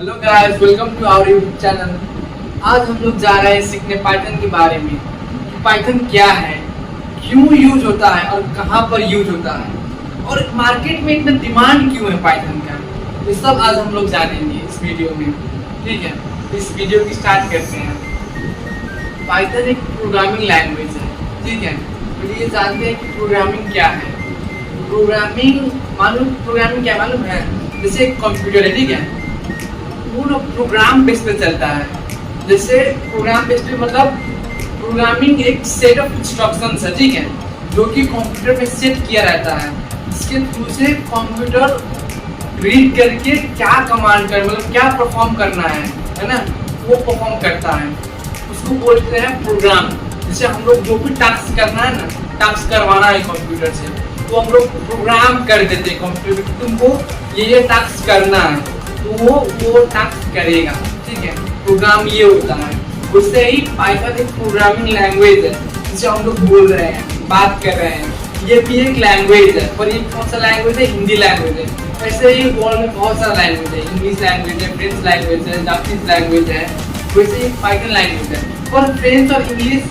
Hello guys, welcome to our YouTube channel. आज हम लोग जा रहे हैं सीखने पाइथन के बारे में कि पाइथन क्या है, क्यों यूज होता है और कहाँ पर यूज होता है और मार्केट में इतना डिमांड क्यों है पाइथन का। ये सब आज हम लोग जानेंगे इस वीडियो में। ठीक है, इस वीडियो की स्टार्ट करते हैं। पाइथन एक प्रोग्रामिंग लैंग्वेज है। ठीक है, तो ये जानते हैं कि प्रोग्रामिंग क्या है। प्रोग्रामिंग क्या मालूम है? जैसे एक कंप्यूटर है, ठीक है, वो लोग प्रोग्राम बेस पे चलता है। जैसे प्रोग्राम बेस पे मतलब प्रोग्रामिंग एक सेट ऑफ इंस्ट्रक्शंस है, ठीक है, जो कि कंप्यूटर में सेट किया रहता है। इसके थ्रू से कंप्यूटर रीड करके क्या कमांड कर मतलब क्या परफॉर्म करना है ना, वो परफॉर्म करता है। उसको बोलते हैं प्रोग्राम। जैसे हम लोग जो भी टास्क करना है ना, टास्क करवाना है कंप्यूटर से, तो हम लोग प्रोग्राम कर देते हैं कंप्यूटर को, तुमको ये टास्क करना है तो वो टास्क करेगा। ठीक है, प्रोग्राम ये होता है। उससे ही पाइथन एक प्रोग्रामिंग लैंग्वेज है जिसे हम लोग बोल रहे हैं, बात कर रहे हैं। ये भी एक लैंग्वेज है, पर ये कौन सा लैंग्वेज है? हिंदी लैंग्वेज है। ऐसे ही वर्ल्ड में बहुत सारा लैंग्वेज है, इंग्लिश लैंग्वेज है, फ्रेंच लैंग्वेज है, जापानीज लैंग्वेज है, वैसे ही पाइथन लैंग्वेज है। पर फ्रेंच और इंग्लिश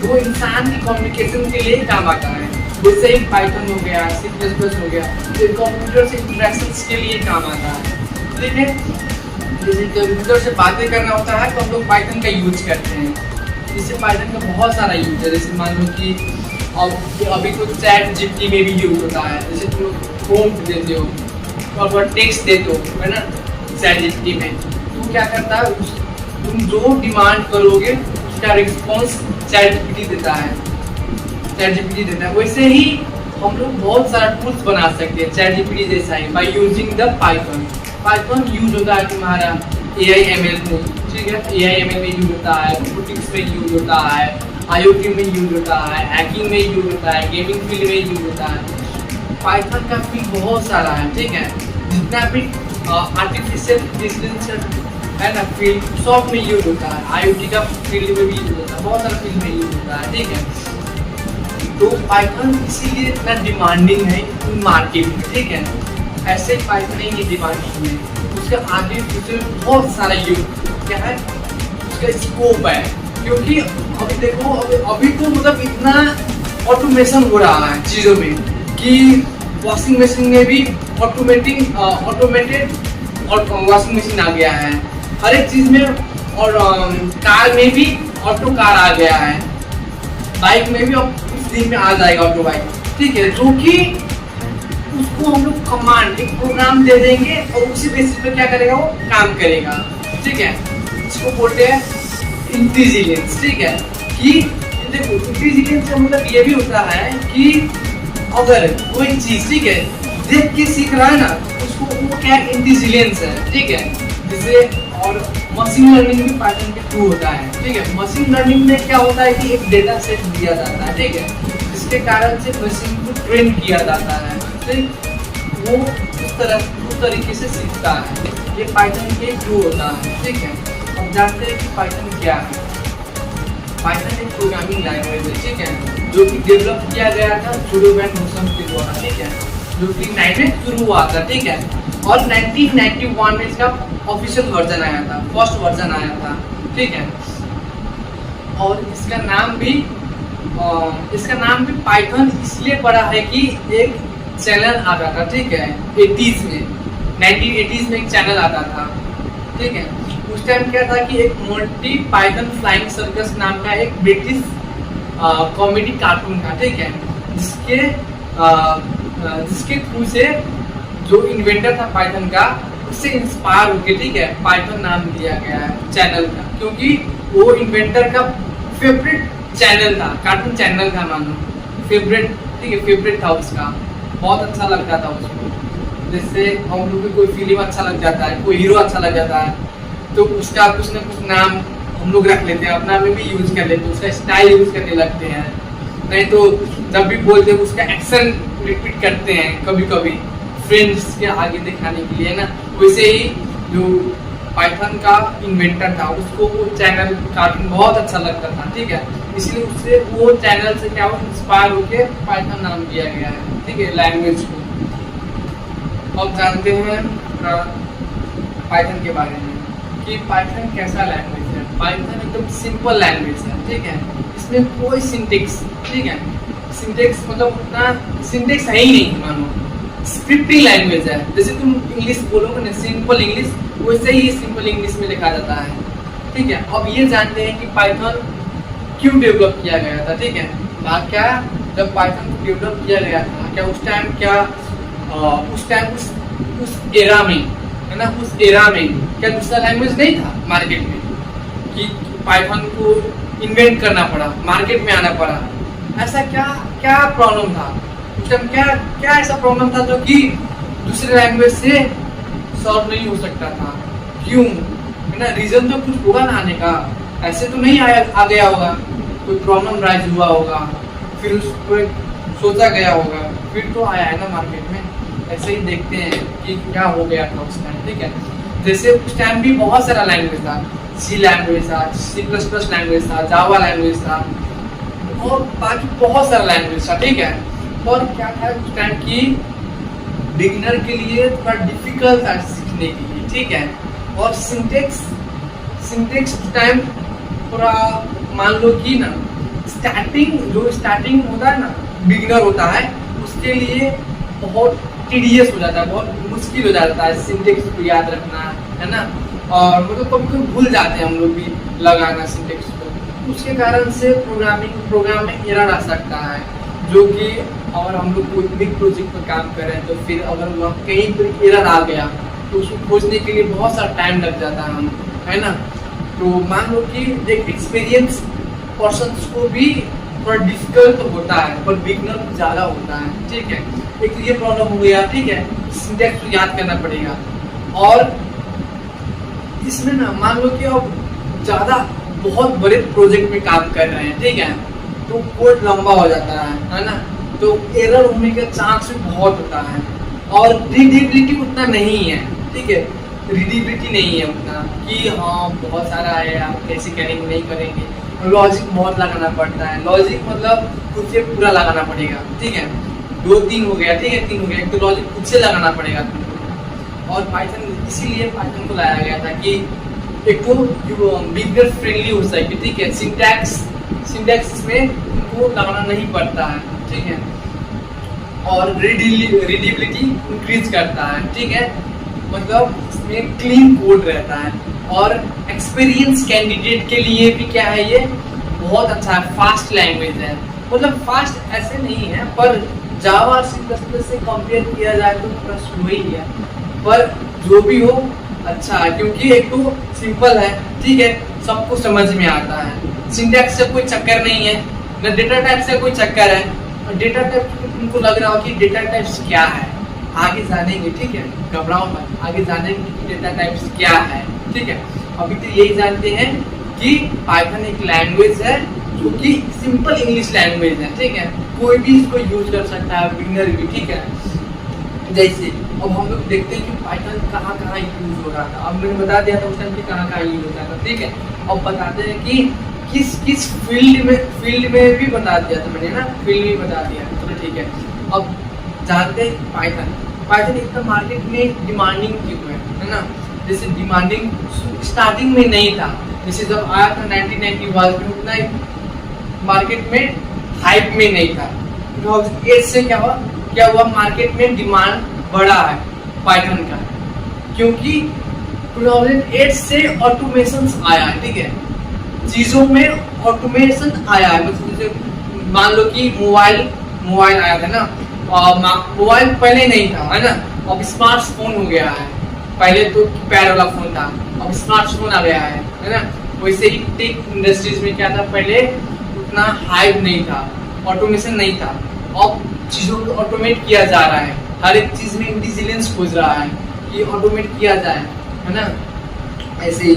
वो इंसान की कम्युनिकेशन के लिए काम आता है। वैसे ही पाइथन हो गया, C++ हो गया, तो कंप्यूटर से इंटरेक्शंस के लिए काम आता है। ठीक है, जैसे कंप्यूटर से बातें करना होता है तो हम लोग पाइथन का यूज करते हैं। जिससे पाइथन का बहुत सारा यूज है। जैसे मान लो कि अभी तो चैट जीपीटी में भी यूज होता है। जैसे तुम प्रॉम्प्ट देते हो और टेक्स्ट देते हो, है ना, चैट जीपीटी में, तो क्या करता है, तुम जो डिमांड करोगे उसका रिस्पॉन्स चैट जीपीटी देता है। वैसे ही हम लोग बहुत सारा टूल्स बना सकते हैं चैट जीपीटी जैसा ही, by using the Python. Python use होता है तुम्हारा AI/ML में। ठीक है, AI/ML में यूज होता है, रोबोटिक्स में यूज होता है, IoT में यूज होता है, हैकिंग में यूज होता है, गेमिंग फील्ड में यूज होता है। पाइथन का फील्ड बहुत सारा है। ठीक है, जितना भी आर्टिफिशियल इंटेलिजेंस है ना फील्ड, सब में यूज होता है। IoT का फील्ड में भी यूज होता है, बहुत सारा फील्ड में यूज होता है। ठीक है, तो पाइथन इसीलिए इतना डिमांडिंग है मार्केट में। ठीक है, ऐसे पाइथन नहीं डिमांडिंग है, उसके आगे पीछे बहुत सारा यूज क्या है, उसका स्कोप है। क्योंकि अभी देखो, अभी तो मतलब इतना ऑटोमेशन हो रहा है चीज़ों में कि वॉशिंग मशीन में भी ऑटोमेटेड वॉशिंग मशीन आ गया है, हर एक चीज़ में। और कार में भी ऑटो कार आ गया है, बाइक में भी अब कुछ दिन में आ जाएगा ऑटो बाइक। ठीक है, जो कि उसको हम लोग कमांड एक प्रोग्राम दे देंगे और उसी बेसिस पे क्या करेगा, वो काम करेगा। ठीक है, इसको बोलते हैं इंटेलिजेंस। ठीक है, कि देखो इंटेलिजेंस का मतलब ये भी होता है कि अगर कोई चीज, ठीक है, देख के सीख रहा है ना, उसको वो क्या इंटेलिजेंस है। ठीक है, जैसे और मशीन लर्निंग भी पाइथन के थ्रू होता है। ठीक है, मशीन लर्निंग में क्या होता है कि एक डेटा सेट दिया जाता है, ठीक है, जिसके कारण से मशीन को ट्रेन किया जाता है। वो उस तरीके से सीखता है। ये पाइथन के थ्रू होता है। ठीक है, अब जानते हैं कि पाइथन क्या है। पाइथन एक प्रोग्रामिंग लैंग्वेज है, ठीक है, जो कि डेवलप किया गया था जूलियो वैन हॉसन के द्वारा। ठीक है, जो कि 19 में शुरू हुआ था। ठीक है, और 1991 में इसका ऑफिशियल वर्जन आया था, फर्स्ट वर्जन आया था। ठीक है, और इसका नाम भी पाइथन इसलिए पड़ा है कि एक चैनल आता था। ठीक है, 1980s में एक चैनल आता था। ठीक है, उस टाइम क्या था कि एक मोंटी पाइथन फ्लाइंग सर्कस नाम का एक ब्रिटिश कॉमेडी कार्टून था। ठीक है, जिसके थ्रू से जो इन्वेंटर था पाइथन का, उससे इंस्पायर होके, ठीक है, पाइथन नाम दिया गया है चैनल का, क्योंकि वो इन्वेंटर का फेवरेट चैनल था, कार्टून चैनल था, मानो फेवरेट। ठीक है, फेवरेट था उसका, बहुत अच्छा लगता था उसको। जैसे हम लोग को कोई फिल्म अच्छा लग जाता है, कोई हीरो अच्छा लग जाता है, तो उसका कुछ ना कुछ नाम हम लोग रख लेते हैं, अपना में भी यूज कर लेते हैं, उसका स्टाइल यूज करने लगते हैं। नहीं तो जब भी बोलते हैं उसका एक्शन रिपीट करते हैं कभी कभी, फ्रेंड्स के आगे दिखाने के लिए ना। वैसे ही जो पाइथन का इन्वेंटर था, उसको वो चैनल कार्टून बहुत अच्छा लगता था। ठीक है, इसलिए उससे वो चैनल से क्या इंस्पायर होके पाइथन नाम दिया गया है। ठीक है, लैंग्वेज को। अब जानते हैं पाइथन के बारे में कि पाइथन कैसा लैंग्वेज है। पाइथन एकदम सिंपल लैंग्वेज है, ठीक है। इसमें कोई सिंटेक्स, ठीक है, सिंटेक्स मतलब उतना सिंटेक्स है ही नहीं, मानो स्क्रिप्टिंग लैंग्वेज है। जैसे तुम इंग्लिश बोलोगे ना सिंपल इंग्लिश, वैसे ही सिंपल इंग्लिश में लिखा जाता है, ठीक है। अब ये जानते हैं कि पाइथन क्यों डेवलप किया गया था, ठीक है। क्या जब पाइथन को डेवलप किया गया था, क्या उस टाइम उस एरा में, है ना, उस एरा में क्या दूसरा लैंग्वेज नहीं था मार्केट में कि पाइथन को इन्वेंट करना पड़ा, मार्केट में आना पड़ा। ऐसा क्या प्रॉब्लम था उस टाइम? क्या ऐसा प्रॉब्लम था जो कि दूसरे लैंग्वेज से सॉल्व नहीं हो सकता था? क्यों, है ना, रीजन तो कुछ होगा ना आने का। ऐसे तो नहीं आ गया होगा, कोई प्रॉब्लम राइज हुआ होगा, फिर उसको सोचा गया होगा, फिर तो आया है ना मार्केट में। ऐसे ही देखते हैं कि क्या हो गया था उस टाइम, ठीक है। जैसे उस टाइम भी बहुत सारा लैंग्वेज था, सी लैंग्वेज था, C++ लैंग्वेज था, जावा लैंग्वेज था और बाकी बहुत सारा लैंग्वेज था, ठीक है। और क्या था उस टाइम की बिगिनर के लिए थोड़ा डिफिकल्ट था सीखने के लिए, ठीक है। और सिंटेक्स उस टाइम थोड़ा मान लो कि ना स्टार्टिंग होता है ना, बिगिनर होता है, उसके लिए बहुत टीडियस हो जाता है, बहुत मुश्किल हो जाता है सिंटेक्स को याद रखना, है ना। और मतलब कभी भूल जाते हैं हम लोग भी लगाना सिंटेक्स को। उसके कारण से प्रोग्राम में एरर आ सकता है, जो कि अगर हम लोग कोई बिग प्रोजेक्ट पर काम कर रहे हैं तो फिर अगर वहाँ कहीं पर एरर आ गया तो उसको खोजने के लिए बहुत सारा टाइम लग जाता है, है ना। तो मान लो कि एक एक्सपीरियंस पर्सन को भी थोड़ा डिफिकल्ट होता है, पर बिगनर को ज़्यादा होता है, ठीक है। एक ये प्रॉब्लम हो गया, ठीक है। सिंटेक्स को याद करना पड़ेगा। और इसमें ना मान लो कि अब ज़्यादा बहुत बड़े प्रोजेक्ट में काम कर रहे हैं, ठीक है, तो कोड लंबा हो जाता है ना। तो एरर होने का चांस भी बहुत होता है। और रीडेबिलिटी उतना नहीं है, ठीक है। रीडेबिलिटी नहीं है उतना कि हाँ बहुत सारा है, आप कैसे करेंगे नहीं करेंगे। लॉजिक बहुत लगाना पड़ता है, लॉजिक मतलब खुद से पूरा लगाना पड़ेगा, ठीक है। 2-3 हो गया, ठीक है, 3 हो गया, एक तो लॉजिक खुद से लगाना पड़ेगा तुमको। और पाइथन इसीलिए पाइथन को लाया गया था कि एक तो बिगनर फ्रेंडली हो सके, ठीक है। सिंटैक्स में उनको लगाना नहीं पड़ता है, ठीक है। और रीडेबिलिटी इंक्रीज करता है, ठीक है, मतलब इसमें क्लीन कोड रहता है। और एक्सपीरियंस कैंडिडेट के लिए भी क्या है, ये बहुत अच्छा है, फास्ट लैंग्वेज है। मतलब फास्ट ऐसे नहीं है, पर जावा और C++ से कंपेयर किया जाए तो थोड़ा स्लो ही है, पर जो भी हो अच्छा है, क्योंकि एक तो सिंपल है, ठीक है, सबको समझ में आता है। सिंटैक्स से कोई चक्कर नहीं है, न डेटा टाइप से कोई चक्कर है। डेटा टाइप तुमको लग रहा हो कि डेटा टाइप्स क्या है, आगे जानेंगे, ठीक है, घबराओ मत, आगे जानेंगे कि डेटा टाइप्स क्या है, ठीक है। अभी तो यही जानते हैं कि पाइथन एक लैंग्वेज है जो कि सिंपल इंग्लिश लैंग्वेज है, ठीक है। कोई भी इसको यूज कर सकता है, बिगिनर भी, ठीक है। जैसे अब हम लोग देखते हैं कि पाइथन कहाँ यूज हो रहा था। अब मैंने बता दिया था उस टाइम कि कहाँ यूज होता था, ठीक है। अब बताते हैं कि किस फील्ड में भी बता दिया था मैंने ना, फील्ड भी बता दिया, चलो ठीक है। अब जानते हैं पाइथन इतना मार्केट में डिमांडिंग क्यों है ना। जैसे डिमांडिंग स्टार्टिंग में नहीं था, जैसे जब आया था 1991 में उतना मार्केट में हाइप में नहीं था। 2008 से क्या हुआ मार्केट में डिमांड बढ़ा है पाइथन का, क्योंकि 2008 से ऑटोमेशन आया है, ठीक है। चीजों में ऑटोमेशन आया है, मतलब जैसे मान लो कि मोबाइल आया था ना, मोबाइल पहले नहीं था, है ना। अब स्मार्टफोन हो गया है, पहले तो कीपैड वाला फोन था, अब स्मार्टफोन आ गया है ना। वैसे ही टेक इंडस्ट्रीज में क्या था, पहले उतना हाइप नहीं था, ऑटोमेशन नहीं था। अब चीजों को ऑटोमेट किया जा रहा है, हर एक चीज में इंटेलिजेंस खोज रहा है कि ऑटोमेट किया जाए, है ना। ऐसे ही